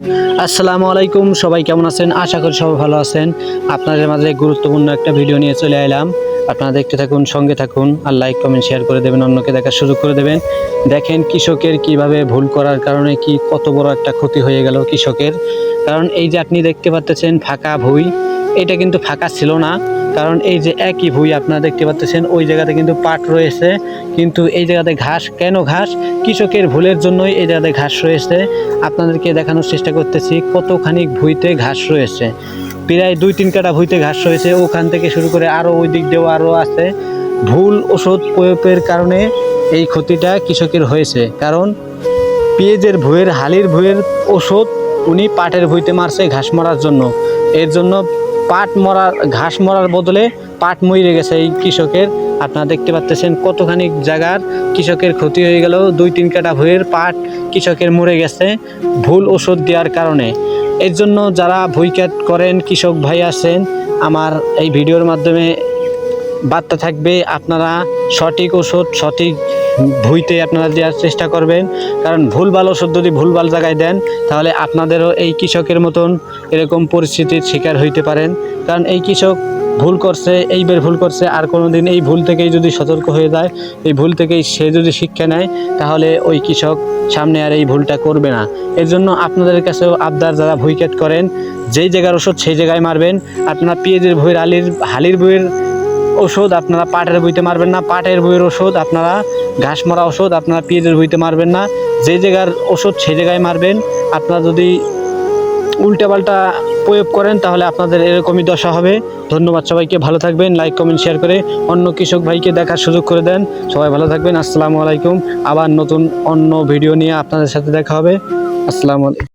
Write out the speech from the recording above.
আসসালামু আলাইকুম, সবাই কেমন আছেন? আশা করি সবাই ভালো আছেন। আপনাদের মাঝে গুরুত্বপূর্ণ একটা ভিডিও নিয়ে চলে এলাম। আপনারা দেখতে থাকুন, সঙ্গে থাকুন, আর লাইক কমেন্ট শেয়ার করে দেবেন, অন্যকে দেখার সুযোগ করে দেবেন। দেখেন কৃষকের কিভাবে ভুল করার কারণে কি কত বড় একটা ক্ষতি হয়ে গেল কৃষকের। কারণ এই যে আপনি দেখতে পাচ্ছেন ফাঁকা ভুঁই, এটা কিন্তু ফাঁকা ছিল না। কারণ এই যে একই ভুঁই আপনারা দেখতে পাচ্ছেন, ওই জায়গাতে কিন্তু পাট রয়েছে, কিন্তু এই জায়গাতে ঘাস। কেন ঘাস? কৃষকের ভুলের জন্যই এই জায়গাতে ঘাস রয়েছে। আপনাদেরকে দেখানোর চেষ্টা করতেছি কতখানি ভুঁইতে ঘাস রয়েছে। প্রায় 2-3 কাঠা ভুঁইতে ঘাস রয়েছে, ওখান থেকে শুরু করে আরও ওই দিক দিয়েও আরও আছে। ভুল ওষুধ প্রয়োগের কারণে এই ক্ষতিটা কৃষকের হয়েছে। কারণ পেঁয়াজের ভুঁইয়ের, হালির ভুঁইয়ের ওষুধ উনি পাটের ভুঁইতে মারছে ঘাস মারার জন্য। এর জন্য ঘাস মরার বদলে পাট মরে গেছে এই কৃষকের। আপনারা দেখতে পাচ্ছেন কতখানি জায়গার কৃষকের ক্ষতি হয়ে গেল। 2-3 কাঠা ভুঁইয়ের পাট কৃষকের মরে গেছে ভুল ওষুধ দেওয়ার কারণে। এর জন্য যারা ভুঁই কাট করেন কৃষক ভাই আছেন, আমার এই ভিডিওর মাধ্যমে বার্তা থাকবে, আপনারা সঠিক ওষুধ সঠিক ভুঁইতে আপনারা দেওয়ার চেষ্টা করবেন। কারণ ভুলভাল ওষুধ যদি ভুলভাল জায়গায় দেন, তাহলে আপনাদেরও এই কৃষকের মতন এরকম পরিস্থিতির শিকার হইতে পারেন। কারণ এই কৃষক ভুল করছে, এইবার ভুল করছে, আর কোনো দিন এই ভুল থেকেই যদি সতর্ক হয়ে যায়, এই ভুল থেকেই সে যদি শিক্ষা নেয়, তাহলে ওই কৃষক সামনে আর এই ভুলটা করবে না। এর জন্য আপনাদের কাছেও আবদার, যারা ভুঁই কাট করেন, যেই জায়গার ওষুধ সেই জায়গায় মারবেন। আপনারা পেঁয়াজের ভুঁইয়ের, হালির ভুঁইয়ের ওষুধ আপনারা পাটের ভুঁইতে মারবেন না। পাটের ভুঁইয়ের ওষুধ আপনারা, ঘাস মরা ওষুধ আপনারা পেঁয়াজের ভুঁইতে মারবেন না। যে জায়গার ওষুধ সেই জায়গায় মারবেন। আপনারা যদি উল্টাপাল্টা প্রয়োগ করেন, তাহলে আপনাদের এরকমই দশা হবে। ধন্যবাদ সবাইকে, ভালো থাকবেন। লাইক কমেন্ট শেয়ার করে অন্য কৃষক ভাইকে দেখার সুযোগ করে দেন। সবাই ভালো থাকবেন। আসসালামু আলাইকুম। আবার নতুন অন্য ভিডিও নিয়ে আপনাদের সাথে দেখা হবে। আসসালামু আলাইকুম।